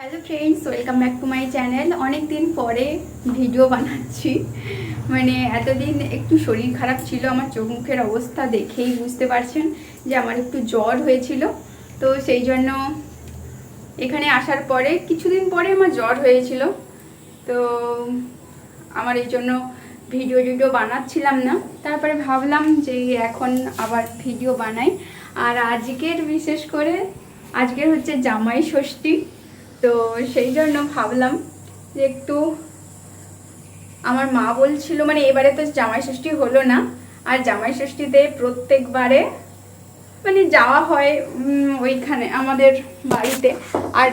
Hello friends, welcome back to my channel. অনেক দিন পরে ভিডিও বানাচ্ছি। মানে এতদিন একটু শরীর খারাপ ছিল, আমার চোখ মুখের অবস্থা দেখেই বুঝতে পারছেন যে আমার একটু জ্বর হয়েছিল। তো সেই জন্য এখানে আসার পরে কিছুদিন পরে আমার জ্বর হয়েছিল। তো আমার এই জন্য ভিডিও বানাচ্ছিলাম না। তারপরে ভাবলাম যে এখন আবার ভিডিও বানাই। আর আজকের বিশেষ করে আজকের হচ্ছে জামাই ষষ্ঠী। তো সেই জন্য ভাবলাম যে একটু, আমার মা বলছিল, মানে এবারে তো জামাই ষষ্ঠী হলো না, আর জামাই ষষ্ঠীতে প্রত্যেকবারে মানে যাওয়া হয় ওইখানে আমাদের বাড়িতে। আর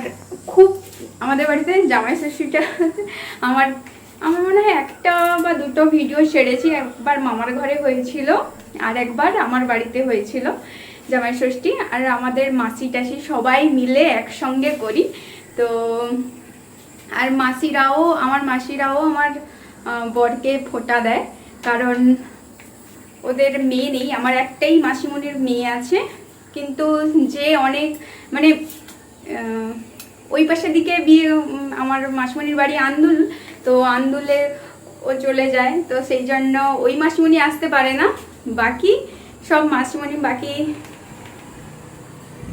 খুব আমাদের বাড়িতে জামাই ষষ্ঠীটা আমার আমার মনে হয় একটা বা দুটো ভিডিও ছেড়েছি। একবার মামার ঘরে হয়েছিল আর একবার আমার বাড়িতে হয়েছিল জামাই ষষ্ঠী। আর আমাদের মাসি টাসি সবাই মিলে একসঙ্গে করি। তো আর আমার মাসিরাও আমার বরকে ফোঁটা দেয়, কারণ ওদের মেয়ে নেই। আমার একটাই মাসিমণির মেয়ে আছে, কিন্তু যে অনেক মানে ওই পাশের দিকে বিয়ে, আমার মাসিমণির বাড়ি আন্দুল। তো আন্দুলে ও চলে যায়, তো সেই জন্য ওই মাসিমণি আসতে পারে না। বাকি সব মাসিমণি, বাকি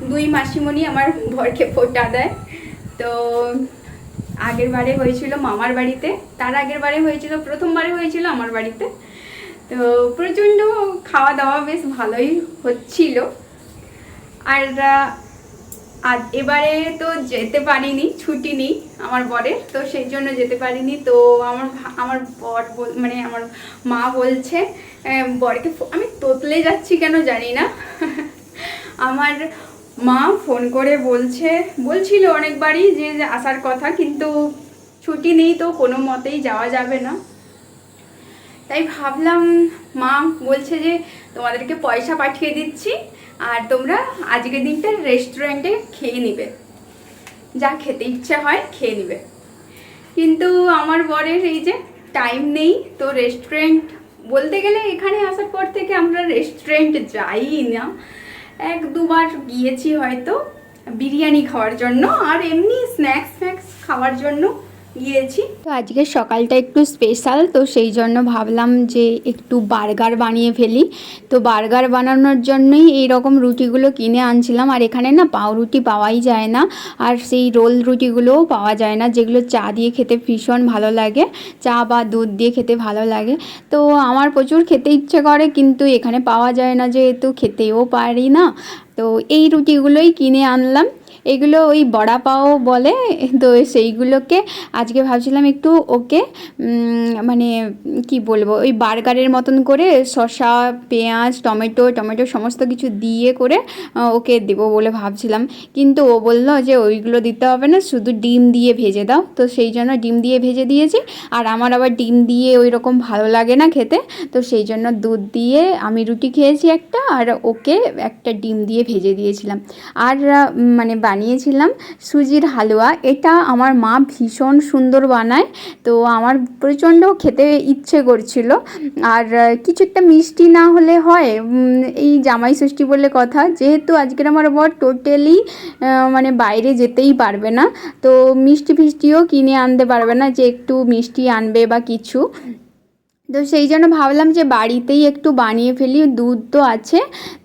দুই মাসিমণি আমার বরকে ফোঁটা দেয়। তো আগের বারে হয়েছিল মামার বাড়িতে, তার আগের বারে হয়েছিল, প্রথমবারে হয়েছিল আমার বাড়িতে। তো প্রচণ্ড খাওয়া দাওয়া বেশ ভালোই হচ্ছিল। আর এবারে তো যেতে পারিনি, ছুটি নেই আমার বরের, তো সেই জন্য যেতে পারিনি। তো আমার বর মানে আমার মা বলছে বরকে, আমি তোতলে যাচ্ছি কেন জানি না আমার মা ফোন করে বলছিল অনেকবারই যে আসার কথা, কিন্তু ছুটি নেই, তো কোনো মতেই যাওয়া যাবে না। তাই ভাবলাম, মা বলছে যে তোমাদেরকে পয়সা পাঠিয়ে দিচ্ছি, আর তোমরা আজকের দিনটা রেস্টুরেন্টে খেয়ে নিবে, যা খেতে ইচ্ছে হয় খেয়ে নিবে। কিন্তু আমার বরের এই যে টাইম নেই, তো রেস্টুরেন্ট বলতে গেলে এখানে আসার পর থেকে আমরা রেস্টুরেন্ট যাই না। এক দুবার গিয়েছি হয়তো বিরিয়ানি খাওয়ার জন্য, আর এমনি স্ন্যাক্স খাওয়ার জন্য গিয়েছি। তো আজকে সকালটা একটু স্পেশাল, তো সেই জন্য ভাবলাম যে একটু বার্গার বানিয়ে ফেলি। তো বার্গার বানানোর জন্যই এই রকম রুটিগুলো কিনে আনছিলাম। আর এখানে না পাউরুটি পাওয়াই যায় না, আর সেই রোল রুটিগুলোও পাওয়া যায় না, যেগুলো চা দিয়ে খেতে ভীষণ ভালো লাগে, চা বা দুধ দিয়ে খেতে ভালো লাগে। তো আমার প্রচুর খেতে ইচ্ছে করে, কিন্তু এখানে পাওয়া যায় না, যেহেতু খেতেও পারি না। তো এই রুটিগুলোই কিনে আনলাম। এগুলো ওই বড়া পাও বলে, তো সেইগুলোকে আজকে ভাবছিলাম একটু ওকে মানে কি বলবো, ওই বার্গারের মতন করে শসা, পেঁয়াজ, টমেটো সমস্ত কিছু দিয়ে করে ওকে দেবো বলে ভাবছিলাম। কিন্তু ও বললো যে ওইগুলো দিতে হবে না, শুধু ডিম দিয়ে ভেজে দাও। তো সেই জন্য ডিম দিয়ে ভেজে দিয়েছি। আর আমার আবার ডিম দিয়ে ওই রকম ভালো লাগে না খেতে, তো সেই জন্য দুধ দিয়ে আমি রুটি খেয়েছি একটা, আর ওকে একটা ডিম দিয়ে ভেজে দিয়েছিলাম। আর মানে বানিয়েছিলাম সুজির হালুয়া। এটা আমার মা ভীষণ সুন্দর বানায়, তো আমার প্রচণ্ড খেতে ইচ্ছে করছিল। আর কিছু একটা মিষ্টি না হলে হয়, এই জামাই ষষ্ঠী বলে কথা, যেহেতু আজকের আমার বর টোটালি মানে বাইরে যেতেই পারবে না, তো মিষ্টি ফিষ্টিও কিনে আনতে পারবে না যে একটু মিষ্টি আনবে বা কিছু। তো সেই জন্য ভাবলাম যে বাড়িতেই একটু বানিয়ে ফেলি, দুধ তো আছে,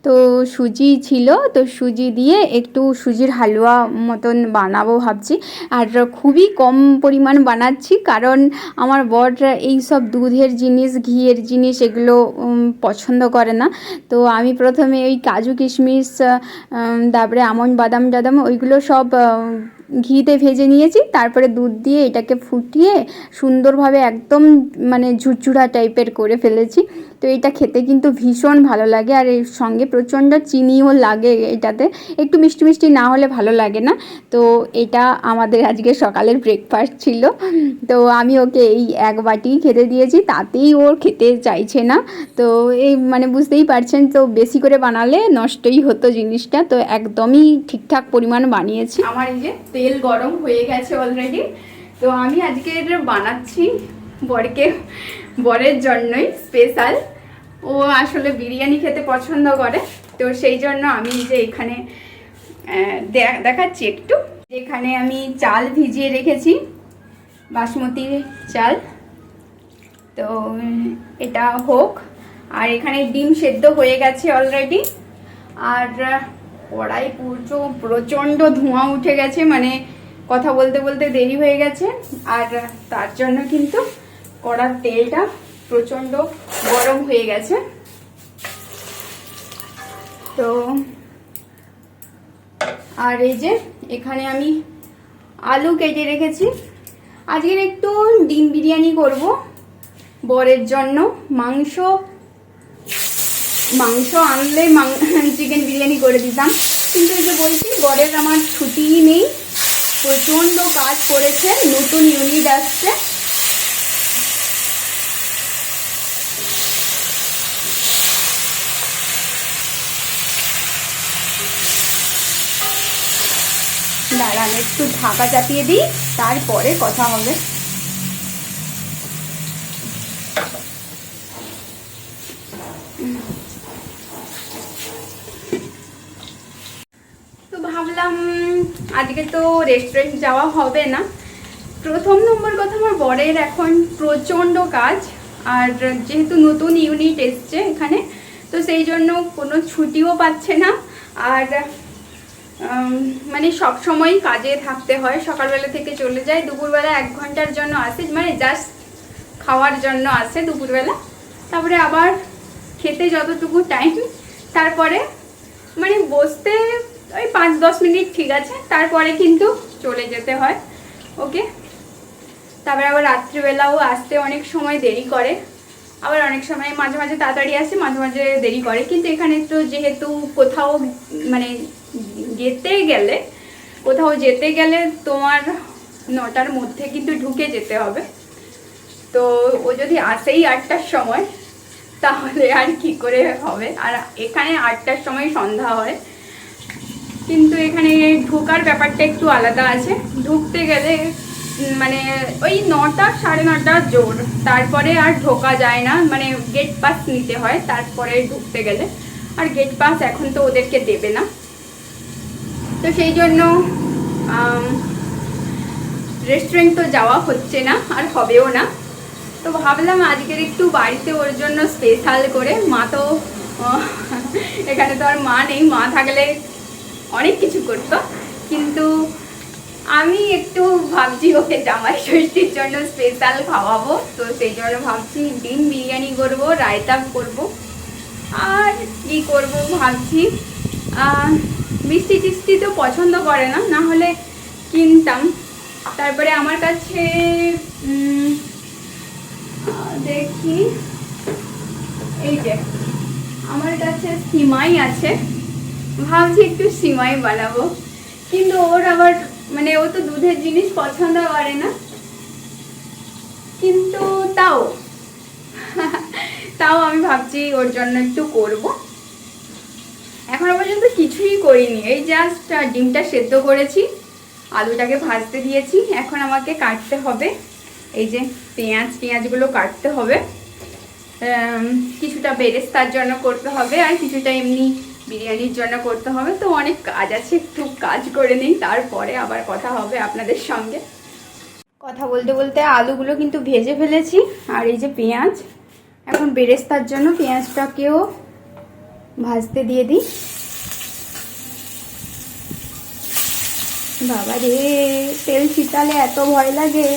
তো সুজি ছিল, তো সুজি দিয়ে একটু সুজির হালুয়া মতন বানাবো ভাবছি। আর খুবই কম পরিমাণ বানাচ্ছি, কারণ আমার বর এই সব দুধের জিনিস, ঘিয়ের জিনিস এগুলো পছন্দ করে না। তো আমি প্রথমে ওই কাজু কিশমিশ, তারপরে আমন্ড বাদাম টাদাম ওইগুলো সব ঘিতে ভেজে নিয়েছি। তারপরে দুধ দিয়ে এটাকে ফুটিয়ে সুন্দরভাবে একদম মানে ঝুরঝুরা টাইপের করে ফেলেছি। তো এটা খেতে কিন্তু ভীষণ ভালো লাগে, আর এর সঙ্গে প্রচণ্ড চিনিও লাগে এটাতে, একটু মিষ্টি মিষ্টি না হলে ভালো লাগে না। তো এটা আমাদের আজকে সকালের ব্রেকফাস্ট ছিল। তো আমি ওকে এই এক বাটি খেতে দিয়েছি, তাতেই ওর খেতে চাইছে না। তো এই মানে বুঝতেই পারছেন, তো বেশি করে বানালে নষ্টই হতো জিনিসটা, তো একদমই ঠিকঠাক পরিমাণ বানিয়েছি। আমার এই যে তেল গরম হয়ে গেছে অলরেডি। তো আমি আজকে এটা বানাচ্ছি বরের জন্যই স্পেশাল। ও আসলে বিরিয়ানি খেতে পছন্দ করে, তো সেই জন্য আমি যে এখানে দেখাচ্ছি একটু, এখানে আমি চাল ভিজিয়ে রেখেছি, বাসমতি চাল। তো এটা হোক। আর এখানে ডিম সেদ্ধ হয়ে গেছে অলরেডি। আর কড়াই প্রচণ্ড ধোঁয়া উঠে গেছে, মানে কথা বলতে বলতে দেরি হয়ে গেছে। আর তার জন্য কিন্তু কড়ার তেলটা প্রচণ্ড গরম হয়ে গেছে। তো আর এই যে এখানে আমি আলু কেটে রেখেছি। আজকের একটু ডিম বিরিয়ানি করব বরের জন্য। মাংস আনলে চিকেন বিরিয়ানি করে দিতাম, কিন্তু এই যে বলছি বরের আমার ছুটিই নেই, প্রচণ্ড কাজ করেছে, নতুন ইউনিট আসছে। দাঁড়ান একটু ঢাকা চাপিয়ে দিই, তারপরে কথা হবে। তো ভাবলাম আজকে তো রেস্টুরেন্ট যাওয়া হবে না। প্রথম নম্বর কথা, আমার বরের এখন প্রচণ্ড কাজ, আর যেহেতু নতুন ইউনিট এসছে এখানে, তো সেই জন্য কোনো ছুটিও পাচ্ছে না। আর মানে সব সময় কাজে থাকতে হয়, সকালবেলা থেকে চলে যায়, দুপুরবেলা 1 ঘন্টার জন্য আসে, মানে জাস্ট খাওয়ার জন্য আসে দুপুরবেলা, তারপরে আবার খেতে যতটুকু টাইম, তারপরে মানে বসতে ওই 5-10 মিনিট ঠিক আছে, তারপরে কিন্তু চলে যেতে হয় ওকে। তারপরে আবার রাত্রিবেলাও আসতে অনেক সময় দেরি করে, আবার অনেক সময় মাঝে মাঝে তাড়াতাড়ি আসে, মাঝে মাঝে দেরি করে। কিন্তু এখানে তো যেহেতু কোথাও মানে যেতে গেলে তোমার 9টার মধ্যে কিন্তু ঢুকে যেতে হবে। তো ও যদি আসেই 8টার সময়, তাহলে আর কি করে হবে। আর এখানে 8টার সময় সন্ধ্যা হয়, কিন্তু এখানে ঢোকার ব্যাপারটা একটু আলাদা আছে। ঢুকতে গেলে মানে ওই 9টা 9:30 জোর, তারপরে আর ঢোকা যায় না, মানে গেট পাস নিতে হয় তারপরে ঢুকতে গেলে। আর গেট পাস এখন তো ওদেরকে দেবে না, তো সেই জন্য রেস্টুরেন্ট তো যাওয়া হচ্ছে না, আর হবেও না। তো ভাবলাম আজকের একটু বাড়িতে ওর জন্য স্পেশাল করে, মা তো এখানে তো আর মা নেই, মা থাকলে অনেক কিছু করতো, কিন্তু আমি একটু ভাবছি ওকে জামাই ষষ্ঠীর জন্য স্পেশাল খাওয়াবো। তো সেই জন্য ভাবছি ডিম বিরিয়ানি করব, রায়তা করব, আর কি করব ভাবছি। মিষ্টি টিষ্টি তো পছন্দ করে না, না হলে কিনতাম। তারপরে আমার কাছে দেখি, এই যে আমার কাছে সিমাই আছে, ভাবছি একটু সিমাই বানাবো। কিন্তু ওর আবার মানে ও তো দুধের জিনিস পছন্দ করে না, কিন্তু তাও আমি ভাবছি ওর জন্য একটু করব। এখনো পর্যন্ত কিছুই করিনি, এই জাস্ট ডিমটা সেদ্ধ করেছি, আলুটাকে ভাজতে দিয়েছি। এখন আমাকে কাটতে হবে, এই যে পেঁয়াজগুলো কাটতে হবে, কিছুটা বেরেস্তার জন্য করতে হবে, আর কিছুটা এমনি বিরিয়ানির জন্য করতে হবে। তো অনেক কাজ আছে, একটু কাজ করে নিই, তারপরে আবার কথা হবে আপনাদের সঙ্গে। কথা বলতে বলতে আলুগুলো কিন্তু ভেজে ফেলেছি, আর এই যে পেঁয়াজ, এখন বেরেস্তার জন্য পেঁয়াজটাকেও ভাজতে দিয়ে দিই। বাবা রে, তেল ছিটালে এত ভয় লাগে।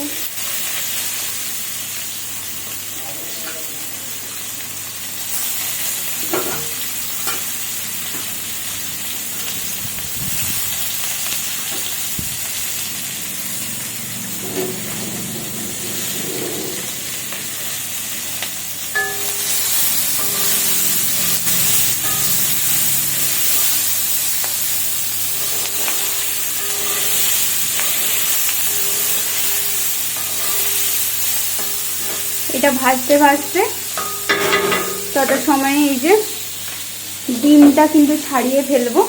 এটা ভাজতে ভাজতে তত সময় এই যে ডিমটা কিন্তু ছাড়িয়ে ফেলবো।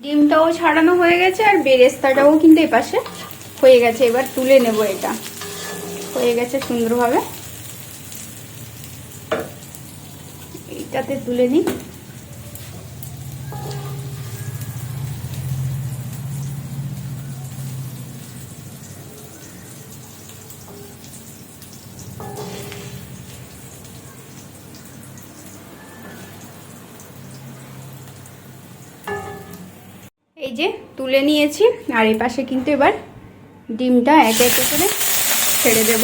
ডিমটাও ছাড়ানো হয়ে গেছে, আর বেরেস্তাটাও কিন্তু এপাশে হয়ে গেছে। এবার তুলে নেব, এটা হয়ে গেছে সুন্দরভাবে, এইটাতে তুলে নিই। যে তুলে নিয়েছি, আর এই পাশে কিন্তু এবার ডিমটা একে একে করে ছেড়ে দেব।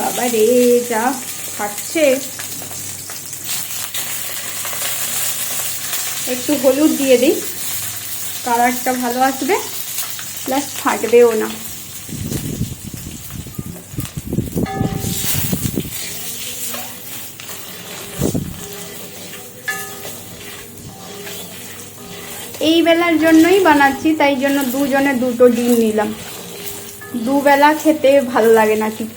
বাবা রে, যা ফাটছে। একটু হলুদ দিয়ে দিই, কালারটা ভালো আসবে, প্লাস ফাটবেও না। এই বেলার জন্যই বানাচ্ছি, তাই জন্য দুজনে দুটো ডিম নিলাম। দুবেলা খেতে ভালো লাগে না ঠিক,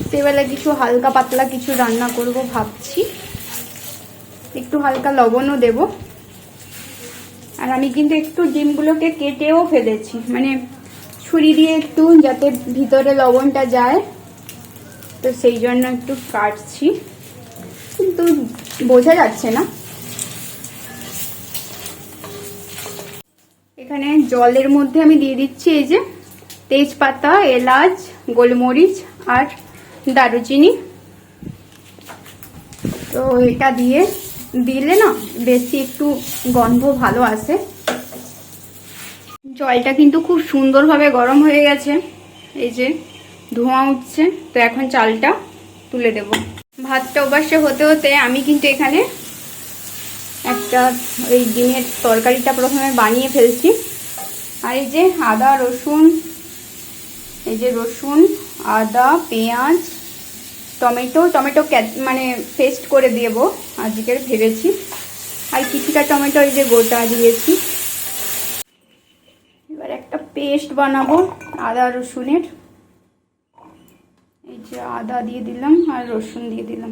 সেবেলা কিছু হালকা পাতলা কিছু রান্না করব ভাবছি। একটু হালকা লবণও দেব। আর আমি কিন্তু একটু ডিমগুলোকে কেটেও ফেলেছি, মানে ছুরি দিয়ে একটু, যাতে ভিতরে লবণটা যায়, তো সেই জন্য একটু কাটছি, কিন্তু বোঝা যাচ্ছে না। এখানে জলের মধ্যে আমি দিয়ে দিচ্ছি এই যে তেজপাতা, এলাচ, গোলমরিচ আর দারুচিনি। তো এটা দিলে না বেশি একটু গন্ধ ভালো আসে। জলটা কিন্তু খুব সুন্দরভাবে গরম হয়ে গেছে, এই যে ধোঁয়া উঠছে। তো এখন চালটা তুলে দেব। ভাতটা ওপাশে হতে হতে আমি কিন্তু এখানে একটা ওই ডিমের তরকারিটা প্রথমে বানিয়ে ফেলছি। আর এই যে আদা রসুন, এই যে রসুন, আদা, পেঁয়াজ, টমেটো মানে পেস্ট করে দেব আজকের ভেবেছি। আর কিছুটা টমেটো এই যে গোটা দিয়েছি। এবার একটা পেস্ট বানাবো আদা রসুনের। এই যে আদা দিয়ে দিলাম আর রসুন দিয়ে দিলাম।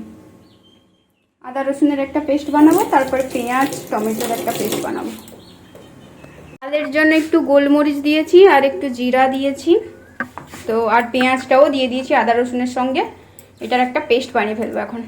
আদা রসুনের একটা পেস্ট বানাবো, তারপরে পেঁয়াজ টমেটোর একটা পেস্ট বানাবো। চালের জন্য একটু গোলমরিচ দিয়েছি আর একটু জিরা দিয়েছি, তো আর পেঁয়াজটাও দিয়ে দিয়েছি আদা রসুনের সঙ্গে। এটার একটা পেস্ট বানিয়ে ফেলবো এখন।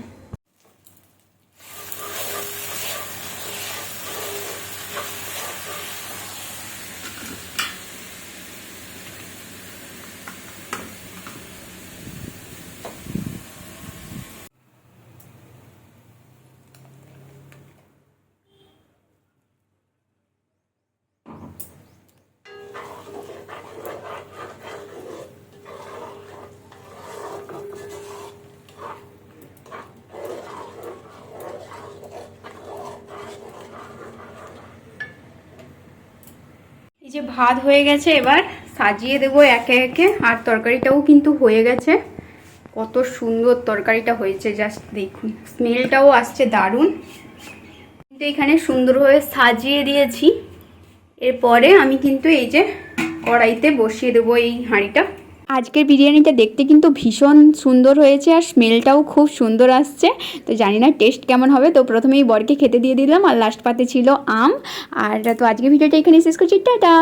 এই যে ভাত হয়ে গেছে, এবার সাজিয়ে দেবো একে একে। আর তরকারিটাও কিন্তু হয়ে গেছে, কত সুন্দর তরকারিটা হয়েছে, জাস্ট দেখুন, স্মেলটাও আসছে দারুণ। কিন্তু এখানে সুন্দরভাবে সাজিয়ে দিয়েছি। এরপরে আমি কিন্তু এই যে কড়াইতে বসিয়ে দেবো এই হাঁড়িটা। আজকের বিরিয়ানিটা দেখতে কিন্তু ভীষণ সুন্দর হয়েছে, আর স্মেলটাও খুব সুন্দর আসছে। তো জানি না টেস্ট কেমন হবে। তো প্রথমেই বরকে খেতে দিয়ে দিলাম, আর লাস্ট পাতে ছিল আম। আর তো আজকের ভিডিওটা এখানে শেষ করছি, টাটা।